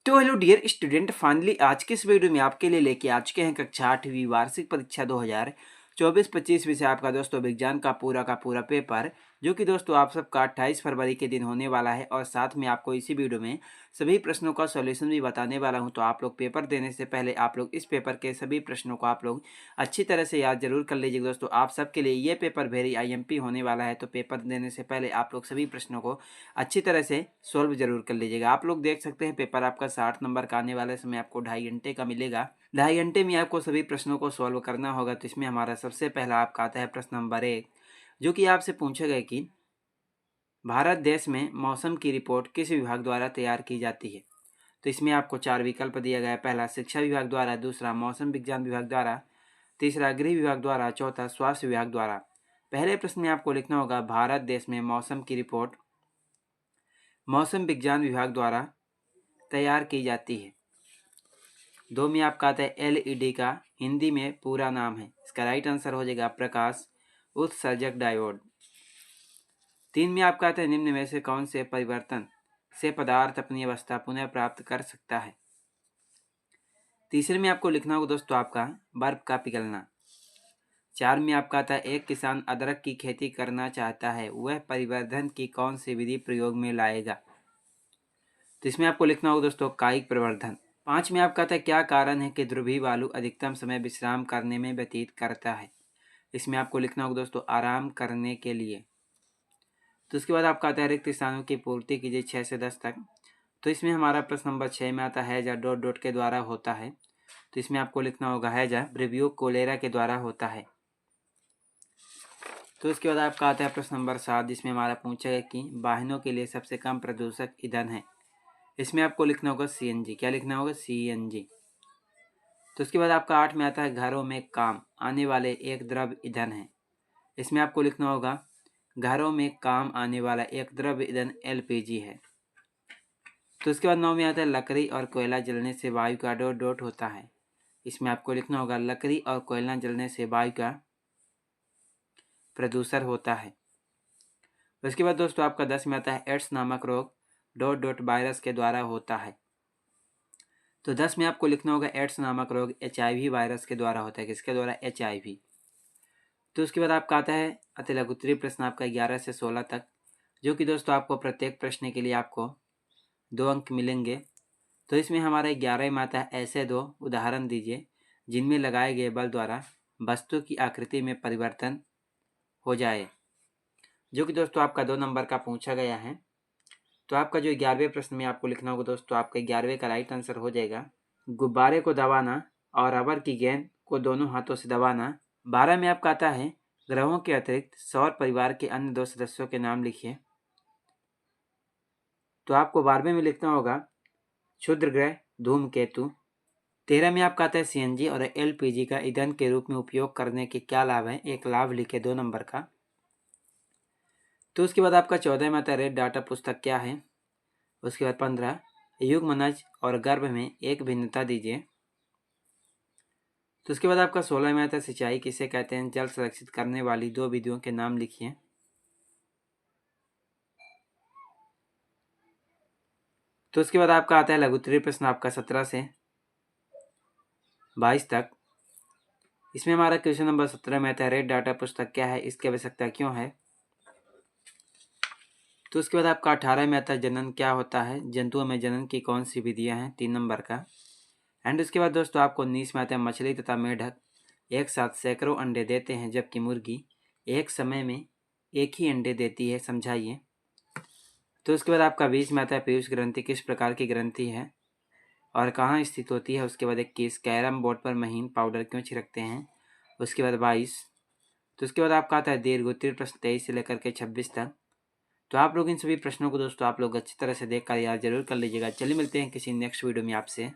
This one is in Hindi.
तो हेलो डियर स्टूडेंट, फाइनली आज के इस वीडियो में आपके लिए लेके आ चुके हैं कक्षा 8वीं वार्षिक परीक्षा 2024-25 विषय आपका दोस्तों विज्ञान का पूरा पेपर, जो कि दोस्तों आप सबका 28 फरवरी के दिन होने वाला है। और साथ में आपको इसी वीडियो में सभी प्रश्नों का सॉल्यूशन भी बताने वाला हूं। तो आप लोग पेपर देने से पहले आप लोग इस पेपर के सभी प्रश्नों को आप लोग अच्छी तरह से याद जरूर कर लीजिएगा। दोस्तों आप सबके लिए ये पेपर वेरी IMP होने वाला है, तो पेपर देने से पहले आप लोग सभी प्रश्नों को अच्छी तरह से सॉल्व जरूर कर लीजिएगा। आप लोग देख सकते हैं पेपर आपका 60 नंबर का आने वाले समय आपको 2.5 घंटे का मिलेगा। 2.5 घंटे में आपको सभी प्रश्नों को सॉल्व करना होगा। तो इसमें हमारा सबसे पहला आपका आता है प्रश्न नंबर 1, जो कि आपसे पूछा गया कि भारत देश में मौसम की रिपोर्ट किस विभाग द्वारा तैयार की जाती है। तो इसमें आपको 4 विकल्प दिया गया है। पहला शिक्षा विभाग द्वारा, दूसरा मौसम विज्ञान विभाग द्वारा, तीसरा गृह विभाग द्वारा, चौथा स्वास्थ्य विभाग द्वारा। पहले प्रश्न में आपको लिखना होगा भारत देश में मौसम की रिपोर्ट मौसम विज्ञान विभाग द्वारा तैयार की जाती है। 2 में आपका आता है LED का हिंदी में पूरा नाम है। इसका राइट आंसर हो जाएगा प्रकाश उत्सर्जक डायोड। 3 में आपका आता है निम्न में से कौन से परिवर्तन से पदार्थ अपनी अवस्था पुनः प्राप्त कर सकता है। तीसरे में आपको लिखना होगा दोस्तों आपका बर्फ का पिघलना। 4 में आपका आता है एक किसान अदरक की खेती करना चाहता है, वह परिवर्धन की कौन सी विधि प्रयोग में लाएगा। तो इसमें आपको लिखना होगा दोस्तों कायिक प्रवर्धन। 5 में आपका आता है क्या कारण है कि ध्रुवीय भालू अधिकतम समय विश्राम करने में व्यतीत करता है। इसमें आपको लिखना होगा दोस्तों आराम करने के लिए। तो उसके बाद आपका आता है रिक्त स्थानों की पूर्ति कीजिए 6 से 10 तक। तो इसमें हमारा प्रश्न नंबर 6 में आता है डॉट डॉट के द्वारा होता है। तो इसमें आपको लिखना होगा हैजा ब्रिवियो कोलेरा के द्वारा होता है। तो इसके बाद आपका आता है प्रश्न नंबर 7, जिसमें हमारा पूछा है कि वाहनों के लिए सबसे कम प्रदूषक ईंधन है। इसमें आपको लिखना होगा CNG। क्या लिखना होगा? CNG। तो उसके बाद आपका 8 में आता है घरों में काम आने वाले एक द्रव ईंधन है। इसमें आपको लिखना होगा घरों में काम आने वाला एक द्रव ईंधन LPG है। तो उसके बाद 9 में आता है लकड़ी और कोयला जलने से वायु का डॉट डॉट होता है। इसमें आपको लिखना होगा लकड़ी और कोयला जलने से वायु का प्रदूषण होता है। उसके बाद दोस्तों आपका 10 में आता है एड्स नामक रोग डॉट डॉट वायरस के द्वारा होता है। तो 10 में आपको लिखना होगा एड्स नामक रोग HIV वायरस के द्वारा होता है। किसके द्वारा? HIV। तो उसके बाद आपका आता है अति लघुत्तरीय प्रश्न आपका 11 से 16 तक, जो कि दोस्तों आपको प्रत्येक प्रश्न के लिए आपको 2 अंक मिलेंगे। तो इसमें हमारा 11 में आता है ऐसे 2 उदाहरण दीजिए जिनमें लगाए गए बल द्वारा वस्तु की आकृति में परिवर्तन हो जाए, जो कि दोस्तों आपका 2 नंबर का पूछा गया है। तो आपका जो 11वें प्रश्न में आपको लिखना होगा दोस्तों आपका 11वें का राइट आंसर हो जाएगा गुब्बारे को दबाना और रबर की गेंद को दोनों हाथों से दबाना। 12 में आपका आता है ग्रहों के अतिरिक्त सौर परिवार के अन्य 2 सदस्यों के नाम लिखिए। तो आपको 12वें में लिखना होगा क्षुद्र ग्रह धूमकेतु। 13 में आपका आता है CNG और LPG का ईंधन के रूप में उपयोग करने के क्या लाभ हैं। एक लाभ लिखे 2 नंबर का। तो उसके बाद आपका 14 में आता है रेड डाटा पुस्तक क्या है। उसके बाद 15 युग्मनज और गर्भ में एक भिन्नता दीजिए। तो उसके बाद आपका 16 में आता है सिंचाई किसे कहते हैं, जल संरक्षित करने वाली 2 विधियों के नाम लिखिए। तो उसके बाद आपका आता है लघुत्तरीय प्रश्न आपका 17 से 22 तक। इसमें हमारा क्वेश्चन नंबर 17 में आता है रेड डाटा पुस्तक क्या है, इसकी आवश्यकता क्यों है। तो उसके बाद आपका 18 में आता है जनन क्या होता है, जंतुओं में जनन की कौन सी विधियां हैं, 3 नंबर का। एंड उसके बाद दोस्तों आपको 19 में आता है मछली तथा मेढक एक साथ सैकड़ों अंडे देते हैं जबकि मुर्गी एक समय में एक ही अंडे देती है, समझाइए। तो उसके बाद आपका 20 में आता है पीयूष ग्रंथि किस प्रकार की ग्रंथि है और कहाँ स्थित होती है। उसके बाद 21 कैरम बोर्ड पर महीन पाउडर क्यों छिड़कते हैं। उसके बाद 22। तो उसके बाद आपका आता है दीर्घोत्तरीय प्रश्न 23 से लेकर के 26 तक। तो आप लोग इन सभी प्रश्नों को दोस्तों आप लोग अच्छी तरह से देख कर याद जरूर कर लीजिएगा। चलिए मिलते हैं किसी नेक्स्ट वीडियो में आपसे।